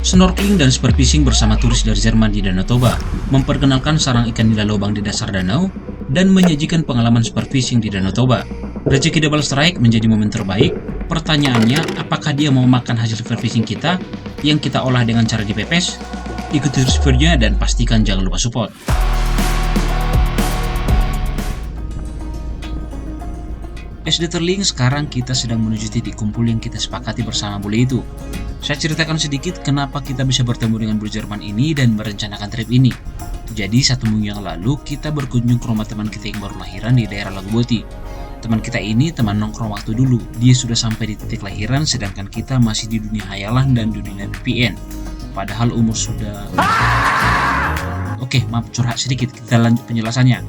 Snorkeling dan spearfishing bersama turis dari Jerman di Danau Toba memperkenalkan sarang ikan nila lobang di dasar danau dan menyajikan pengalaman spearfishing di Danau Toba. Rezeki double strike menjadi momen terbaik. Pertanyaannya, apakah dia mau makan hasil spearfishing kita yang kita olah dengan cara dipepes? Ikuti reviewnya dan pastikan jangan lupa support. SD Terling, sekarang kita sedang menuju titik kumpul yang kita sepakati bersama bule itu. Saya ceritakan sedikit kenapa kita bisa bertemu dengan bule Jerman ini dan merencanakan trip ini. Jadi, 1 minggu yang lalu kita berkunjung ke rumah teman kita yang baru lahiran di daerah Lagu Boti. Teman kita ini teman nongkrong waktu dulu. Dia sudah sampai di titik lahiran sedangkan kita masih di dunia hayalan dan dunia VPN. Padahal umur sudah... Oke, maaf curhat sedikit, kita lanjut penjelasannya.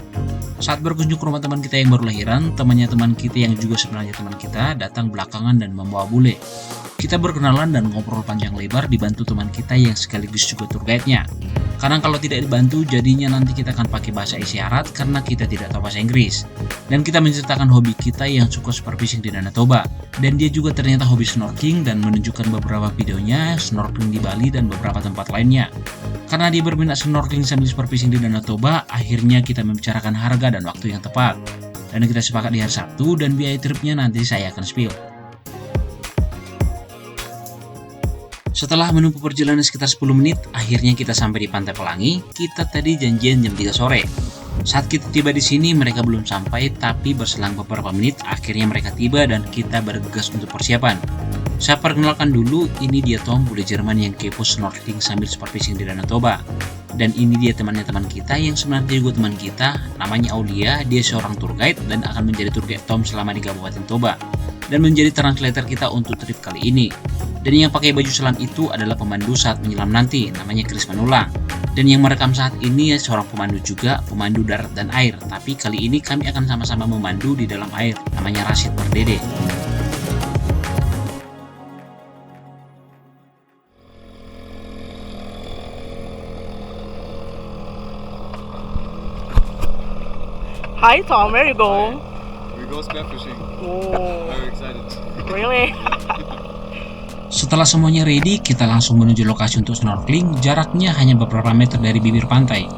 Saat berkunjung ke rumah teman kita yang baru lahiran, temannya teman kita yang juga sebenarnya teman kita datang belakangan dan membawa bule. Kita berkenalan dan ngobrol panjang lebar dibantu teman kita yang sekaligus juga tour guide-nya. Karena kalau tidak dibantu, jadinya nanti kita akan pakai bahasa isyarat karena kita tidak tahu bahasa Inggris. Dan kita menceritakan hobi kita yang suka spearfishing di Danau Toba. Dan dia juga ternyata hobi snorkeling dan menunjukkan beberapa videonya snorkeling di Bali dan beberapa tempat lainnya. Karena dia berminat snorkeling sambil spearfishing di Danau Toba, akhirnya kita membicarakan harga dan waktu yang tepat. Dan kita sepakat di hari Sabtu dan biaya tripnya nanti saya akan spill. Setelah menempuh perjalanan sekitar 10 menit, akhirnya kita sampai di Pantai Pelangi. Kita tadi janjian jam 3 sore. Saat kita tiba di sini, mereka belum sampai, tapi berselang beberapa menit, akhirnya mereka tiba dan kita bergegas untuk persiapan. Saya perkenalkan dulu, ini dia Tom, bule Jerman yang kepo snorkeling sambil spearfishing di Danau Toba. Dan ini dia temannya teman kita yang sebenarnya juga teman kita, namanya Aulia. Dia seorang tour guide dan akan menjadi tour guide Tom selama di Kabupaten Toba dan menjadi translator kita untuk trip kali ini. Dan yang pakai baju selam itu adalah pemandu saat menyelam nanti, namanya Chris Manulang. Dan yang merekam saat ini seorang pemandu juga, pemandu darat dan air. Tapi kali ini kami akan sama-sama memandu di dalam air, namanya Rashid Pardede. Hi Tom, where you go? We go spearfishing. Oh, Very excited. really? Setelah semuanya ready, kita langsung menuju lokasi untuk snorkeling. Jaraknya hanya beberapa meter dari bibir pantai.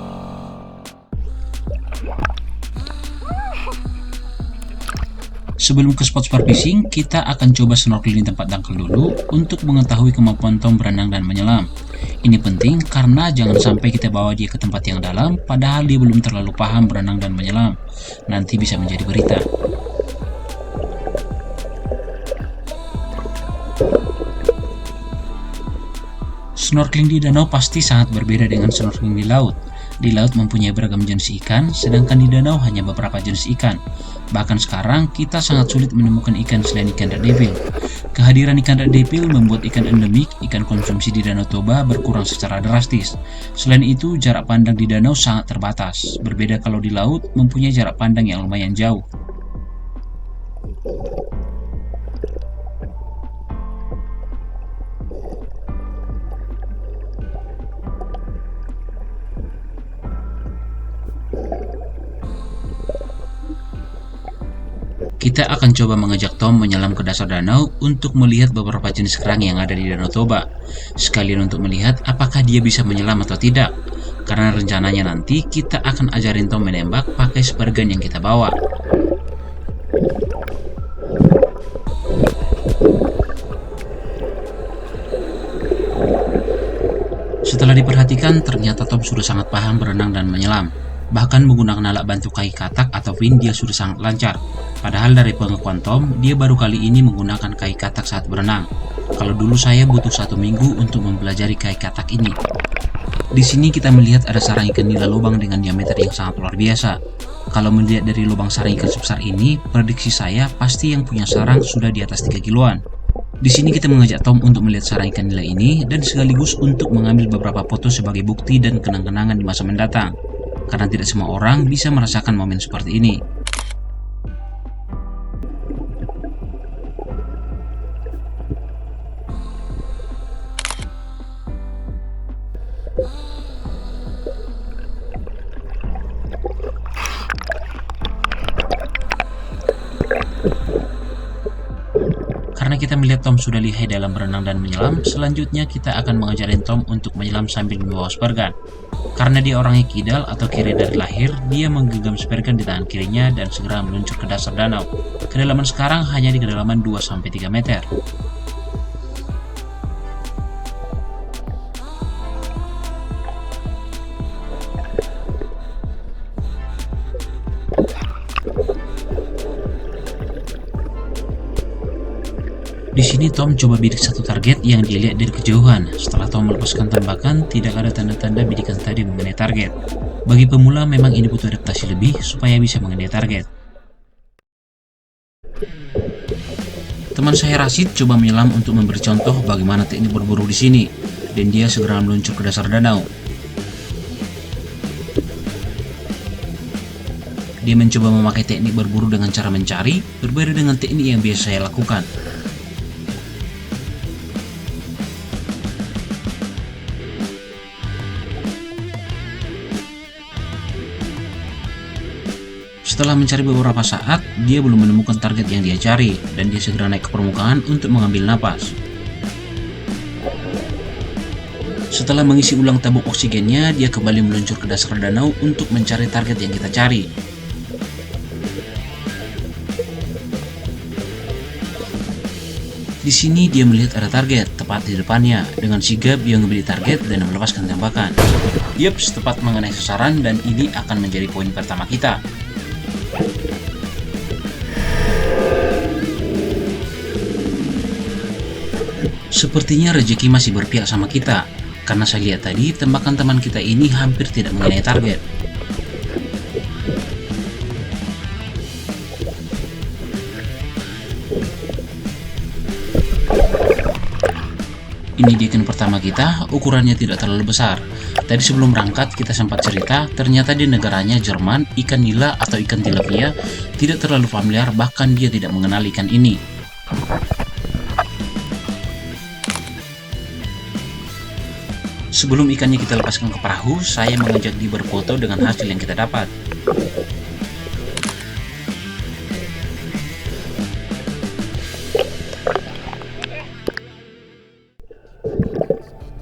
Sebelum ke spot spearfishing, kita akan coba snorkeling di tempat dangkal dulu untuk mengetahui kemampuan Tom berenang dan menyelam. Ini penting karena jangan sampai kita bawa dia ke tempat yang dalam padahal dia belum terlalu paham berenang dan menyelam. Nanti bisa menjadi berita. Snorkeling di danau pasti sangat berbeda dengan snorkeling di laut. Di laut mempunyai beragam jenis ikan, sedangkan di danau hanya beberapa jenis ikan. Bahkan sekarang kita sangat sulit menemukan ikan selain ikan red devil. Kehadiran ikan red devil membuat ikan endemik, ikan konsumsi di Danau Toba berkurang secara drastis. Selain itu, jarak pandang di danau sangat terbatas. Berbeda kalau di laut mempunyai jarak pandang yang lumayan jauh. Kita akan coba mengajak Tom menyelam ke dasar danau untuk melihat beberapa jenis kerang yang ada di Danau Toba. Sekalian untuk melihat apakah dia bisa menyelam atau tidak. Karena rencananya nanti kita akan ajarin Tom menembak pakai spear gun yang kita bawa. Setelah diperhatikan, ternyata Tom sudah sangat paham berenang dan menyelam. Bahkan menggunakan alat bantu kaki katak atau fin dia sudah sangat lancar. Padahal dari pengakuan Tom, dia baru kali ini menggunakan kaki katak saat berenang. Kalau dulu saya butuh 1 minggu untuk mempelajari kaki katak ini. Di sini kita melihat ada sarang ikan nila lubang dengan diameter yang sangat luar biasa. Kalau melihat dari lubang sarang ikan sebesar ini, prediksi saya pasti yang punya sarang sudah di atas 3 kiloan. Di sini kita mengajak Tom untuk melihat sarang ikan nila ini dan sekaligus untuk mengambil beberapa foto sebagai bukti dan kenang-kenangan di masa mendatang. Karena tidak semua orang bisa merasakan momen seperti ini. Karena kita kita melihat Tom sudah lihai dalam berenang dan menyelam, selanjutnya kita akan mengajarin Tom untuk menyelam sambil membawa spray gun. Karena dia orangnya kidal atau kiri dari lahir, dia menggenggam spray gun di tangan kirinya dan segera meluncur ke dasar danau. Kedalaman sekarang hanya di kedalaman 2-3 meter. Di sini Tom coba bidik satu target yang dilihat dari kejauhan. Setelah Tom melepaskan tembakan, tidak ada tanda-tanda bidikan tadi mengenai target. Bagi pemula memang ini butuh adaptasi lebih supaya bisa mengenai target. Teman saya Rashid coba menyelam untuk memberi contoh bagaimana teknik berburu di sini, dan dia segera meluncur ke dasar danau. Dia mencoba memakai teknik berburu dengan cara mencari, berbeda dengan teknik yang biasa saya lakukan. Setelah mencari beberapa saat, dia belum menemukan target yang dia cari, dan dia segera naik ke permukaan untuk mengambil napas. Setelah mengisi ulang tabung oksigennya, dia kembali meluncur ke dasar danau untuk mencari target yang kita cari. Di sini dia melihat ada target tepat di depannya. Dengan sigap dia mengambil target dan melepaskan tembakan. Yups, tepat mengenai sasaran, dan ini akan menjadi poin pertama kita. Sepertinya rezeki masih berpihak sama kita, karena saya lihat tadi tembakan teman kita ini hampir tidak mengenai target. Ini di ikan pertama kita, ukurannya tidak terlalu besar. Tadi sebelum berangkat kita sempat cerita, ternyata di negaranya Jerman, ikan nila atau ikan tilapia tidak terlalu familiar, bahkan dia tidak mengenal ikan ini. Sebelum ikannya kita lepaskan ke perahu, saya mengajak dia berfoto dengan hasil yang kita dapat.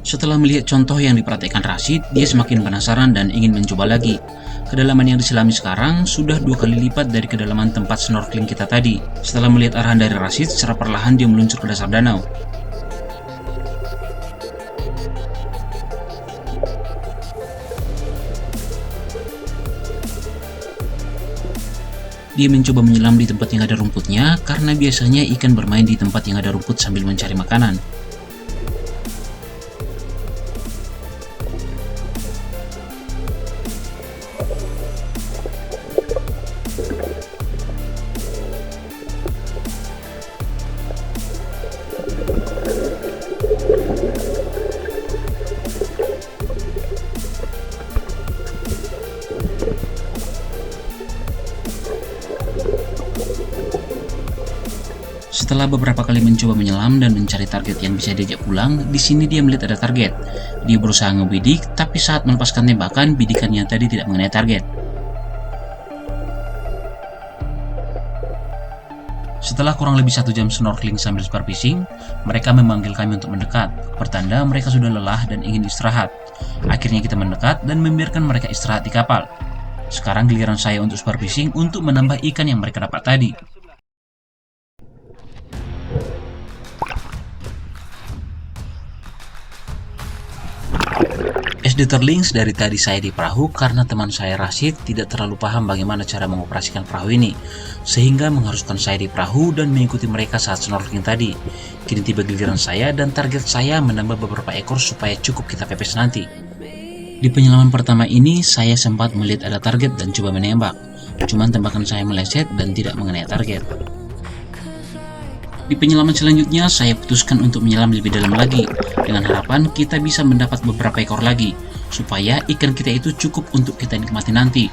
Setelah melihat contoh yang diperhatikan Rashid, dia semakin penasaran dan ingin mencoba lagi. Kedalaman yang diselami sekarang sudah 2 kali lipat dari kedalaman tempat snorkeling kita tadi. Setelah melihat arahan dari Rashid, secara perlahan dia meluncur ke dasar danau. Dia mencoba menyelam di tempat yang ada rumputnya, karena biasanya ikan bermain di tempat yang ada rumput sambil mencari makanan. Setelah beberapa kali mencoba menyelam dan mencari target yang bisa diajak pulang, di sini dia melihat ada target. Dia berusaha ngebidik, tapi saat melepaskan tembakan, bidikan yang tadi tidak mengenai target. Setelah kurang lebih 1 jam snorkeling sambil spar fishing, mereka memanggil kami untuk mendekat. Pertanda mereka sudah lelah dan ingin istirahat. Akhirnya kita mendekat dan membiarkan mereka istirahat di kapal. Sekarang giliran saya untuk spar fishing untuk menambah ikan yang mereka dapat tadi. As terlinks dari tadi saya di perahu karena teman saya Rashid tidak terlalu paham bagaimana cara mengoperasikan perahu ini, sehingga mengharuskan saya di perahu dan mengikuti mereka saat snorkeling tadi. Kini tiba giliran saya dan target saya menambah beberapa ekor supaya cukup kita pepes nanti. Di penyelaman pertama ini saya sempat melihat ada target dan coba menembak, cuman tembakan saya meleset dan tidak mengenai target. Di penyelaman selanjutnya, saya putuskan untuk menyelam lebih dalam lagi, dengan harapan kita bisa mendapat beberapa ekor lagi, supaya ikan kita itu cukup untuk kita nikmati nanti.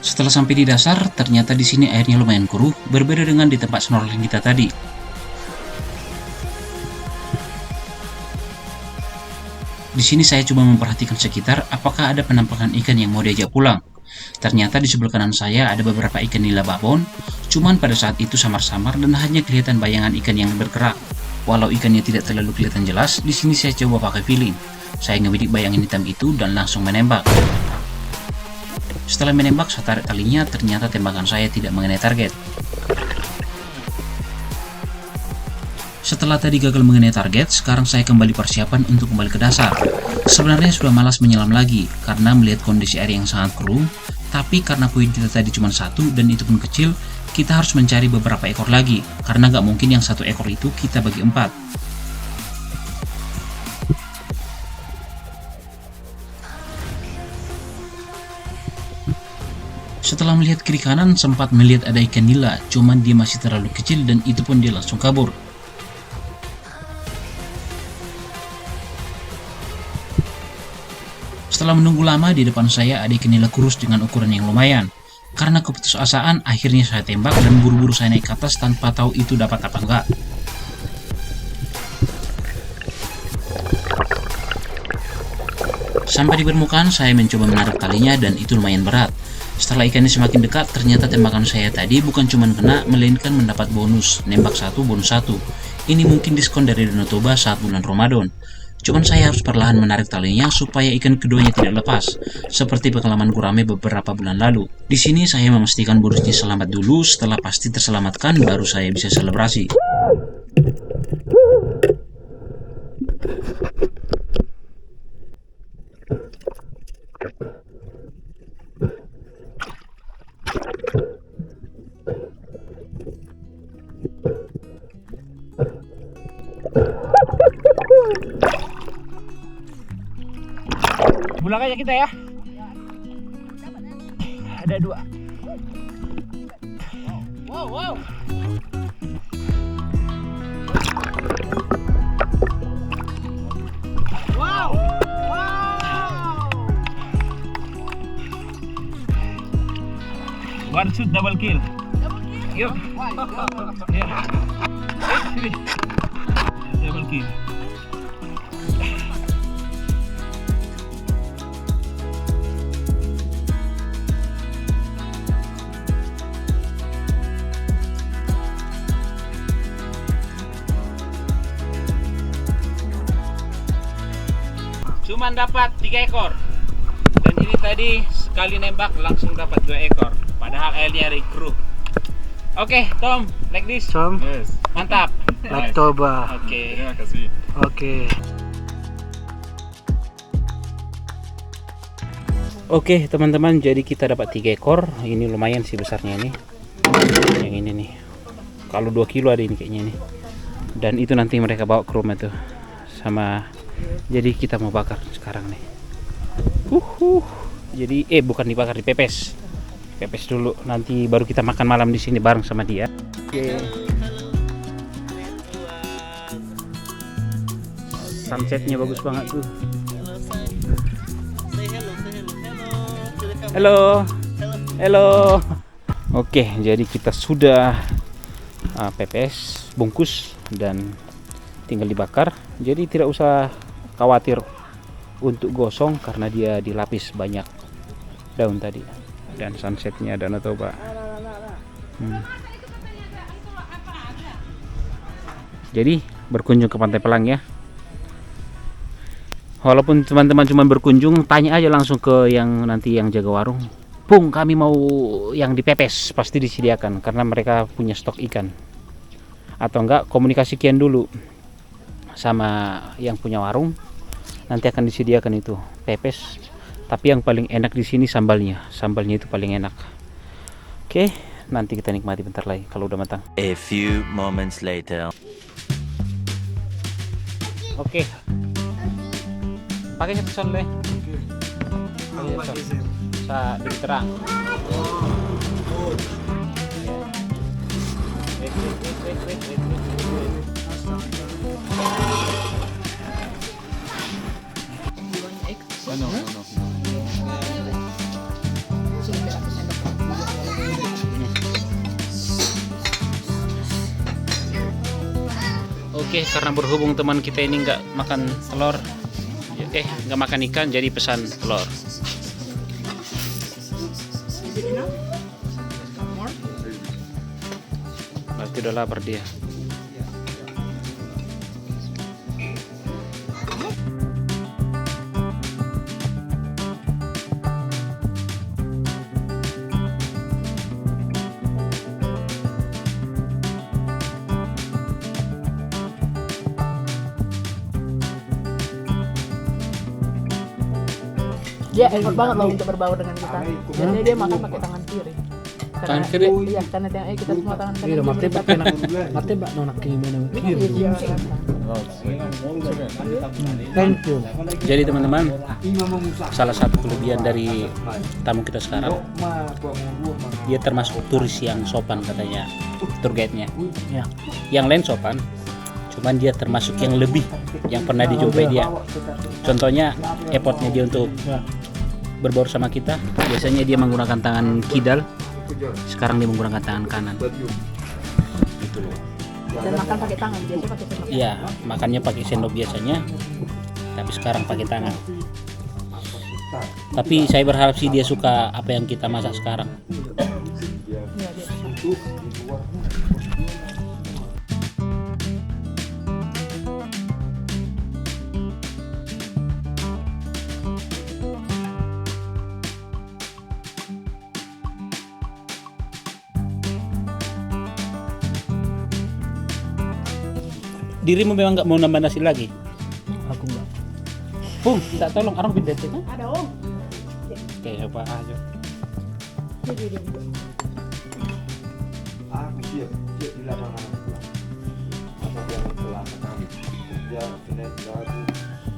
Setelah sampai di dasar, ternyata di sini airnya lumayan keruh, berbeda dengan di tempat snorkeling kita tadi. Di sini saya coba memperhatikan sekitar, apakah ada penampakan ikan yang mau diajak pulang. Ternyata di sebelah kanan saya ada beberapa ikan nila babon, cuman pada saat itu samar-samar dan hanya kelihatan bayangan ikan yang bergerak. Walau ikannya tidak terlalu kelihatan jelas, di sini saya coba pakai feeling. Saya ngebidik bayangan hitam itu dan langsung menembak. Setelah menembak, saya tarik talinya, ternyata tembakan saya tidak mengenai target. Setelah tadi gagal mengenai target, sekarang saya kembali persiapan untuk kembali ke dasar. Sebenarnya sudah malas menyelam lagi, karena melihat kondisi air yang sangat keruh, tapi karena poin kita tadi cuma satu dan itu pun kecil, kita harus mencari beberapa ekor lagi, karena nggak mungkin yang satu ekor itu kita bagi 4. Setelah melihat kiri kanan, sempat melihat ada ikan nila, cuman dia masih terlalu kecil dan itu pun dia langsung kabur. Setelah menunggu lama, di depan saya ada ikan nila kurus dengan ukuran yang lumayan. Karena keputusasaan, akhirnya saya tembak dan buru-buru saya naik ke atas tanpa tahu itu dapat apa enggak. Sampai di permukaan, saya mencoba menarik talinya dan itu lumayan berat. Setelah ikannya semakin dekat, ternyata tembakan saya tadi bukan cuma kena, melainkan mendapat bonus, nembak 1 bonus 1. Ini mungkin diskon dari Danau Toba saat bulan Ramadan. Cuman saya harus perlahan menarik talinya supaya ikan keduanya tidak lepas, seperti pengalaman gurame beberapa bulan lalu. Di sini saya memastikan bonusnya selamat dulu, setelah pasti terselamatkan baru saya bisa selebrasi. Pulang aja kita ya. Ada 2. Wow. One shoot double kill. Yuk. Yeah. Double kill. Cuman dapat 3 ekor. Dan ini tadi sekali nembak langsung dapat 2 ekor. Padahal airnya dari kru. Oke, Tom, like this. Tom, Yes. Mantap. like Toba. Oke. Terima kasih. Oke. Oke teman-teman, jadi kita dapat 3 ekor. Ini lumayan sih besarnya ini. Yang ini nih. Kalau 2 kilo ada ini kayaknya nih. Dan itu nanti mereka bawa ke rumah tuh. Sama, jadi kita mau bakar sekarang nih. Jadi bukan dibakar, dipepes. Pepes dulu, nanti baru kita makan malam di sini bareng sama dia. Oke. Sunsetnya bagus banget tuh. Halo. Oke, jadi kita sudah pepes, bungkus dan tinggal dibakar. Jadi tidak usah khawatir untuk gosong karena dia dilapis banyak daun tadi. Dan sunsetnya Danau Toba. Jadi berkunjung ke Pantai Pelang ya. Walaupun teman-teman cuma berkunjung, tanya aja langsung ke yang nanti yang jaga warung. Pung, kami mau yang dipepes, pasti disediakan karena mereka punya stok ikan. Atau enggak, komunikasikan dulu sama yang punya warung. Nanti akan disediakan itu pepes. Tapi yang paling enak di sini sambalnya. Sambalnya itu paling enak. Oke, nanti kita nikmati bentar lagi kalau udah matang. A few moments later. Oke. Pakai satu sol deh. Sa lebih terang. No. Oke, karena berhubung teman kita ini nggak makan telur, nggak makan ikan, jadi pesan telur. sudah lapar dia. Dia effort banget loh untuk berbaur dengan kita. Jadi dia makan pakai tangan kiri. Tangan kiri? Iya, karena kita semua tangan kanan. Iya, mati pak kena. Mati pak nona gimana? Iya. Thank you. Jadi teman-teman, salah satu kelebihan dari tamu kita sekarang, dia termasuk turis yang sopan katanya, tour guide-nya. Ya. Yang lain sopan, cuman dia termasuk yang lebih, yang pernah dijumpai dia. Contohnya, effortnya dia untuk berbaur sama kita. Biasanya dia menggunakan tangan kidal, sekarang dia menggunakan tangan kanan. Gitu loh. Dan makan pakai tangan, biasanya pakai sendok. Iya, makannya pakai sendok biasanya, tapi sekarang pakai tangan. Tapi saya berharap sih dia suka apa yang kita masak sekarang. Iya, dia. Dirimu memang nggak mau nambah nasi lagi? Aku enggak. Pung, tak tolong orang pindah sini. Ada om. Oke, coba aja. Dia. Aku siap di lapangan. Apa yang telah kami? Ya, ini lagu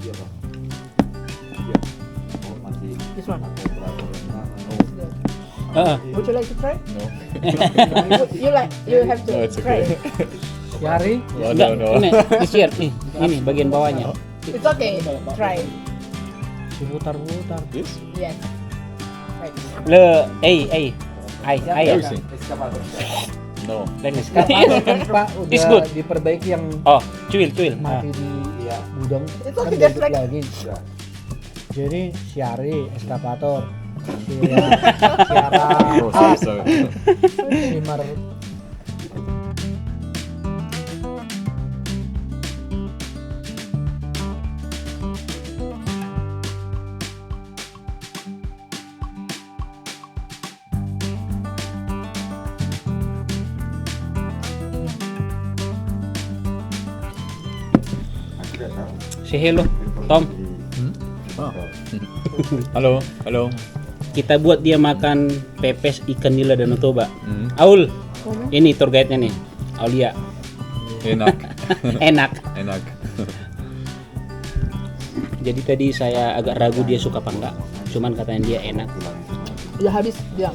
dia pak. Dia. Oh masih. This one. Would you like to try? No. You have to try. Yari. Enggak, ini isier nih, ini bagian bawahnya. It's okay. Try. Putar-putar. Yes. Right. Le, ay. No. Lenis. Kan Pak It's udah good. diperbaiki yang Oh, cuil. mati di Iya. gudang. It's Kan okay, balik just like- lagi. Ya. Jadi siari eskapator. Siara. Simar. Say hello, Tom. Halo. Kita buat dia makan pepes ikan nila dan toba. Aul, ini tour guide-nya nih. Aulia. Enak. Enak. Enak. Jadi tadi saya agak ragu dia suka apa enggak. Cuman katanya dia enak. Udah habis bilang.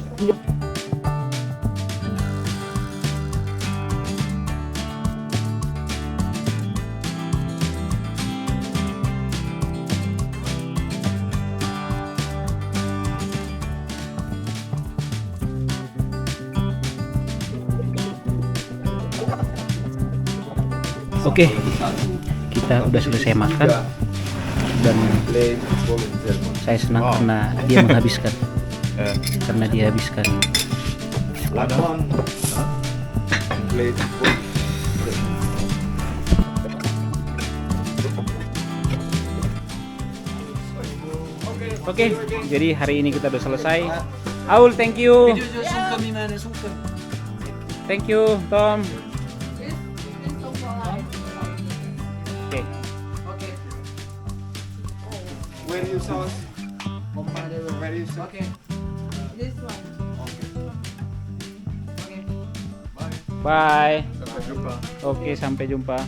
Oke, kita udah selesai makan dan Play volunteer. saya senang karena dia menghabiskan. Karena dia habiskan. Lawan. Play volunteer. Oke, jadi hari ini kita udah selesai. Aul, thank you. Thank you, Tom. Oke. Where you sauce? Where you sauce? Okay. This one. Bye. Sampai jumpa. Oke, sampai jumpa.